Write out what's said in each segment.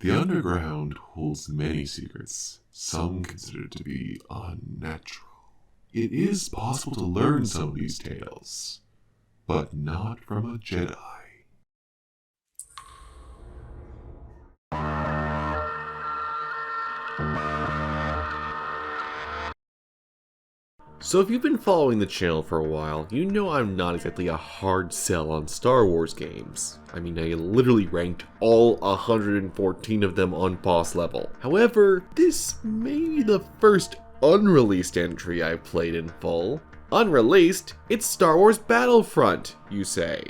The underground holds many secrets, some considered to be unnatural. It is possible to learn some of these tales, but not from a Jedi. So if you've been following the channel for a while, you know I'm not exactly a hard sell on Star Wars games. I mean, I literally ranked all 114 of them on boss level. However, this may be the first unreleased entry I've played in full. Unreleased? It's Star Wars Battlefront, you say.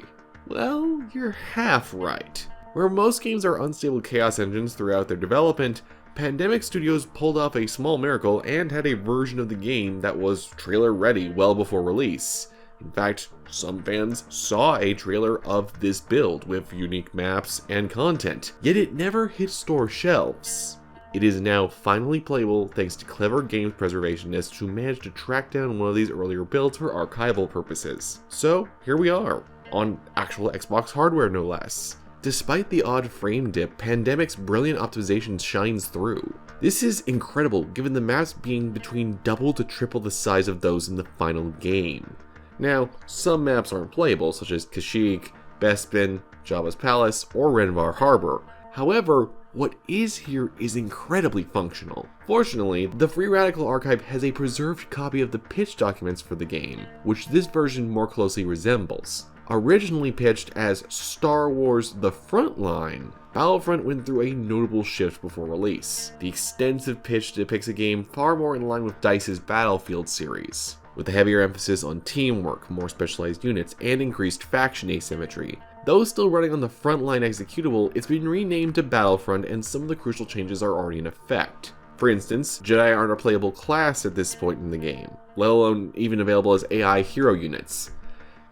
Well, you're half right. Where most games are unstable chaos engines throughout their development, Pandemic Studios pulled off a small miracle and had a version of the game that was trailer ready well before release. In fact, some fans saw a trailer of this build with unique maps and content, yet it never hit store shelves. It is now finally playable thanks to clever games preservationists who managed to track down one of these earlier builds for archival purposes. So here we are, on actual Xbox hardware no less. Despite the odd frame dip, Pandemic's brilliant optimization shines through. This is incredible given the maps being between double to triple the size of those in the final game. Now, some maps aren't playable, such as Kashyyyk, Bespin, Jabba's Palace, or Renvar Harbor. However, what is here is incredibly functional. Fortunately, the Free Radical archive has a preserved copy of the pitch documents for the game, which this version more closely resembles. Originally pitched as Star Wars The Frontline, Battlefront went through a notable shift before release. The extensive pitch depicts a game far more in line with DICE's Battlefield series, with a heavier emphasis on teamwork, more specialized units, and increased faction asymmetry. Though still running on the Frontline executable, it's been renamed to Battlefront and some of the crucial changes are already in effect. For instance, Jedi aren't a playable class at this point in the game, let alone even available as AI hero units.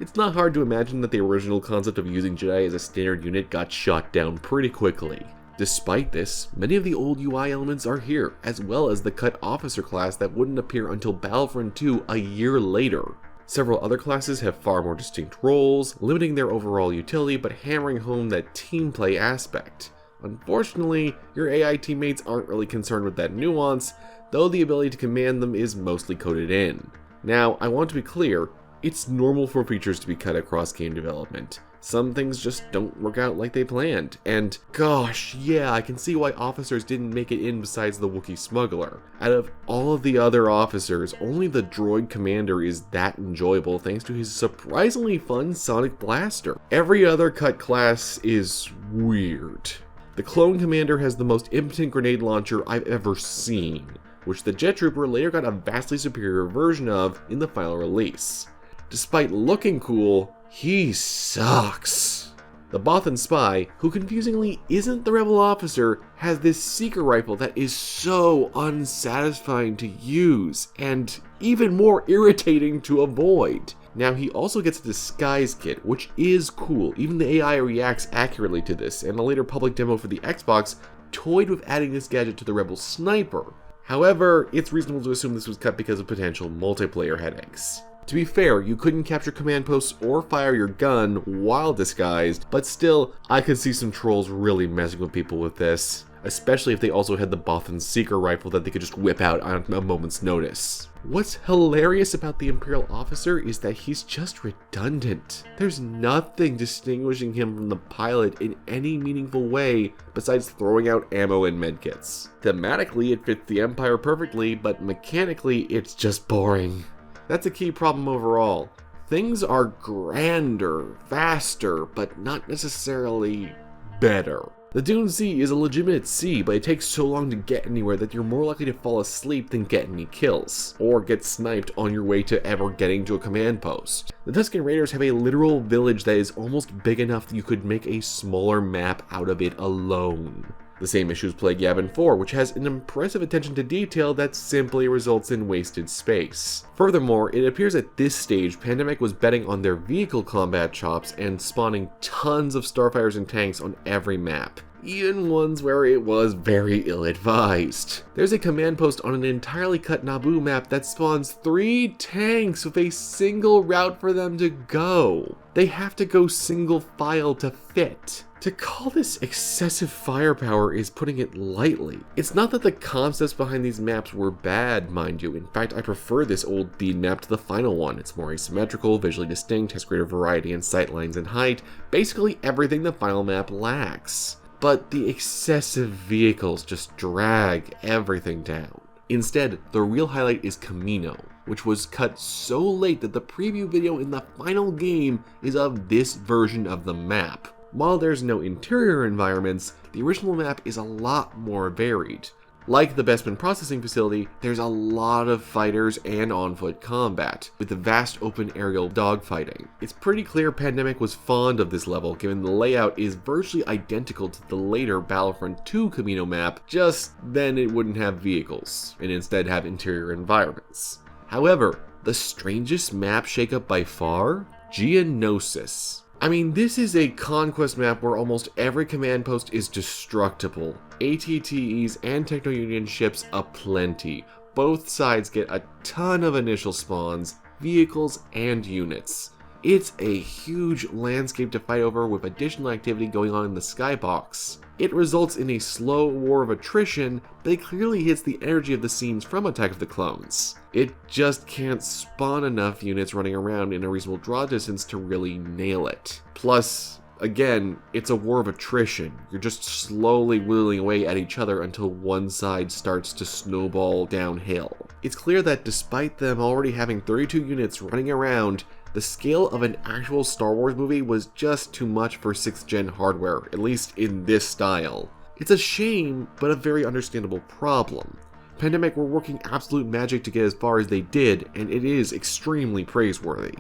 It's not hard to imagine that the original concept of using Jedi as a standard unit got shot down pretty quickly. Despite this, many of the old UI elements are here, as well as the cut officer class that wouldn't appear until Battlefront 2 a year later. Several other classes have far more distinct roles, limiting their overall utility but hammering home that team play aspect. Unfortunately, your AI teammates aren't really concerned with that nuance, though the ability to command them is mostly coded in. Now, I want to be clear, it's normal for features to be cut across game development. Some things just don't work out like they planned, and gosh, yeah, I can see why officers didn't make it in besides the Wookiee smuggler. Out of all of the other officers, only the droid commander is that enjoyable thanks to his surprisingly fun sonic blaster. Every other cut class is weird. The clone commander has the most impotent grenade launcher I've ever seen, which the Jet Trooper later got a vastly superior version of in the final release. Despite looking cool, he sucks. The Bothan spy, who confusingly isn't the rebel officer, has this seeker rifle that is so unsatisfying to use, and even more irritating to avoid. Now he also gets a disguise kit, which is cool, even the AI reacts accurately to this, and a later public demo for the Xbox toyed with adding this gadget to the rebel sniper. However, it's reasonable to assume this was cut because of potential multiplayer headaches. To be fair, you couldn't capture command posts or fire your gun while disguised, but still, I could see some trolls really messing with people with this, especially if they also had the Bothan Seeker rifle that they could just whip out on a moment's notice. What's hilarious about the Imperial officer is that he's just redundant. There's nothing distinguishing him from the pilot in any meaningful way besides throwing out ammo and medkits. Thematically, it fits the Empire perfectly, but mechanically, it's just boring. That's a key problem overall. Things are grander, faster, but not necessarily better. The Dune Sea is a legitimate sea, but it takes so long to get anywhere that you're more likely to fall asleep than get any kills, or get sniped on your way to ever getting to a command post. The Tusken Raiders have a literal village that is almost big enough that you could make a smaller map out of it alone. The same issues plague Yavin 4, which has an impressive attention to detail that simply results in wasted space. Furthermore, it appears at this stage Pandemic was betting on their vehicle combat chops and spawning tons of starfighters and tanks on every map. even ones where it was very ill-advised. There's a command post on an entirely cut Naboo map that spawns 3 tanks with a single route for them to go. They have to go single file to fit. To call this excessive firepower is putting it lightly. It's not that the concepts behind these maps were bad, mind you. In fact, I prefer this old Theed map to the final one. It's more asymmetrical, visually distinct, has greater variety in sightlines and height, basically everything the final map lacks. But the excessive vehicles just drag everything down. Instead, the real highlight is Camino, which was cut so late that the preview video in the final game is of this version of the map. While there's no interior environments, the original map is a lot more varied. Like the Bespin processing facility, there's a lot of fighters and on-foot combat, with the vast open aerial dogfighting. It's pretty clear Pandemic was fond of this level, given the layout is virtually identical to the later Battlefront 2 Camino map, just then it wouldn't have vehicles, and instead have interior environments. However, the strangest map shakeup by far? Geonosis. I mean, this is a conquest map where almost every command post is destructible. ATTEs and Techno-Union ships aplenty. Both sides get a ton of initial spawns, vehicles, and units. It's a huge landscape to fight over with additional activity going on in the skybox. It results in a slow war of attrition, but it clearly hits the energy of the scenes from Attack of the Clones. It just can't spawn enough units running around in a reasonable draw distance to really nail it. Plus, again, it's a war of attrition. You're just slowly whittling away at each other until one side starts to snowball downhill. It's clear that despite them already having 32 units running around, the scale of an actual Star Wars movie was just too much for 6th gen hardware, at least in this style. It's a shame, but a very understandable problem. Pandemic were working absolute magic to get as far as they did, and it is extremely praiseworthy.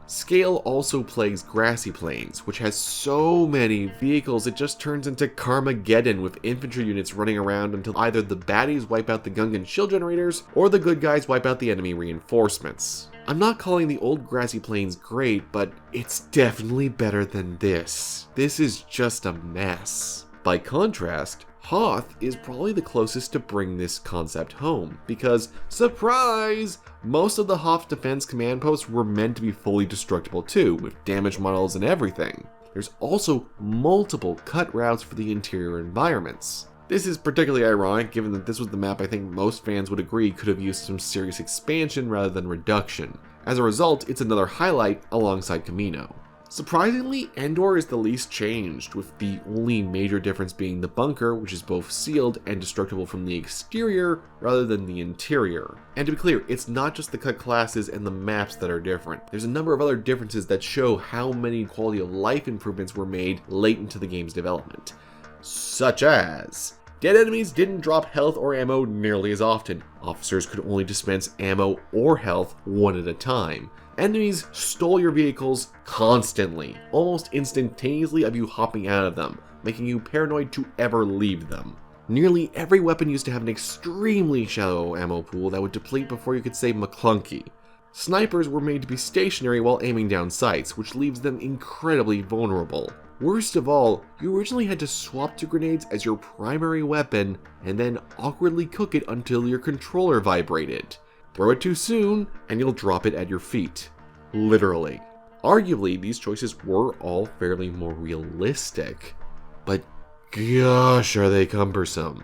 Scale also plagues Grassy Plains, which has so many vehicles it just turns into Carmageddon with infantry units running around until either the baddies wipe out the Gungan shield generators, or the good guys wipe out the enemy reinforcements. I'm not calling the old Grassy Plains great, but it's definitely better than this. This is just a mess. By contrast, Hoth is probably the closest to bring this concept home, because, surprise! Most of the Hoth defense command posts were meant to be fully destructible too, with damage models and everything. There's also multiple cut routes for the interior environments. This is particularly ironic given that this was the map I think most fans would agree could have used some serious expansion rather than reduction. As a result, it's another highlight alongside Camino. Surprisingly, Endor is the least changed, with the only major difference being the bunker, which is both sealed and destructible from the exterior rather than the interior. And to be clear, it's not just the cut classes and the maps that are different. There's a number of other differences that show how many quality of life improvements were made late into the game's development. Such as, dead enemies didn't drop health or ammo nearly as often. Officers could only dispense ammo or health one at a time. Enemies stole your vehicles constantly, almost instantaneously of you hopping out of them, making you paranoid to ever leave them. Nearly every weapon used to have an extremely shallow ammo pool that would deplete before you could say McClunky. Snipers were made to be stationary while aiming down sights, which leaves them incredibly vulnerable. Worst of all, you originally had to swap to grenades as your primary weapon, and then awkwardly cook it until your controller vibrated. Throw it too soon, and you'll drop it at your feet. Literally. Arguably, these choices were all fairly more realistic, but gosh, are they cumbersome.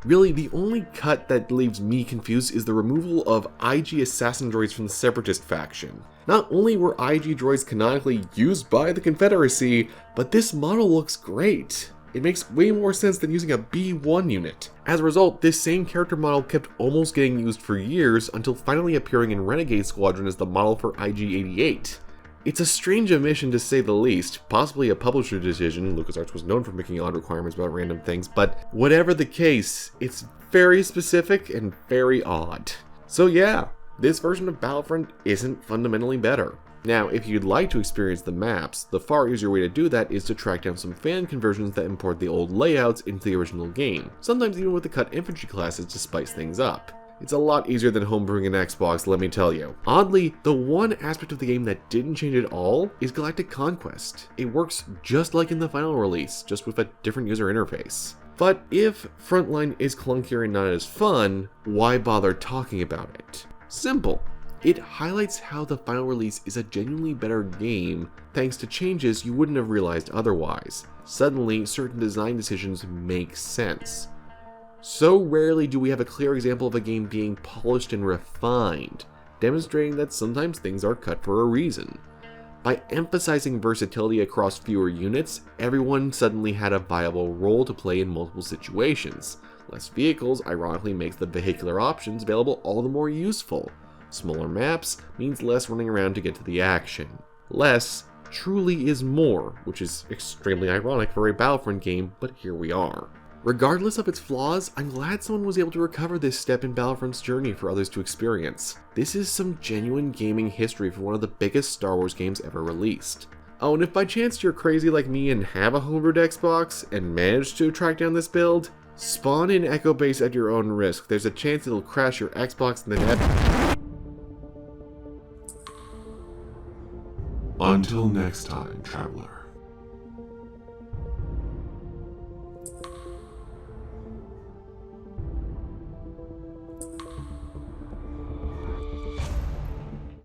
Really, the only cut that leaves me confused is the removal of IG assassin droids from the Separatist faction. Not only were IG droids canonically used by the Confederacy, but this model looks great. It makes way more sense than using a B1 unit. As a result, this same character model kept almost getting used for years until finally appearing in Renegade Squadron as the model for IG-88. It's a strange omission to say the least, possibly a publisher decision. LucasArts was known for making odd requirements about random things, but whatever the case, it's very specific and very odd. So yeah, this version of Battlefront isn't fundamentally better. Now, if you'd like to experience the maps, the far easier way to do that is to track down some fan conversions that import the old layouts into the original game, sometimes even with the cut infantry classes to spice things up. It's a lot easier than homebrewing an Xbox, let me tell you. Oddly, the one aspect of the game that didn't change at all is Galactic Conquest. It works just like in the final release, just with a different user interface. But if Frontline is clunkier and not as fun, why bother talking about it? Simple. It highlights how the final release is a genuinely better game thanks to changes you wouldn't have realized otherwise. Suddenly, certain design decisions make sense. So rarely do we have a clear example of a game being polished and refined, demonstrating that sometimes things are cut for a reason. By emphasizing versatility across fewer units, everyone suddenly had a viable role to play in multiple situations. Less vehicles ironically makes the vehicular options available all the more useful. Smaller maps means less running around to get to the action. Less truly is more, which is extremely ironic for a Battlefront game, but here we are. Regardless of its flaws, I'm glad someone was able to recover this step in Battlefront's journey for others to experience. This is some genuine gaming history for one of the biggest Star Wars games ever released. Oh, and if by chance you're crazy like me and have a homebrewed Xbox and managed to track down this build, spawn in Echo Base at your own risk. There's a chance it'll crash your Xbox in the net. Until next time, traveler.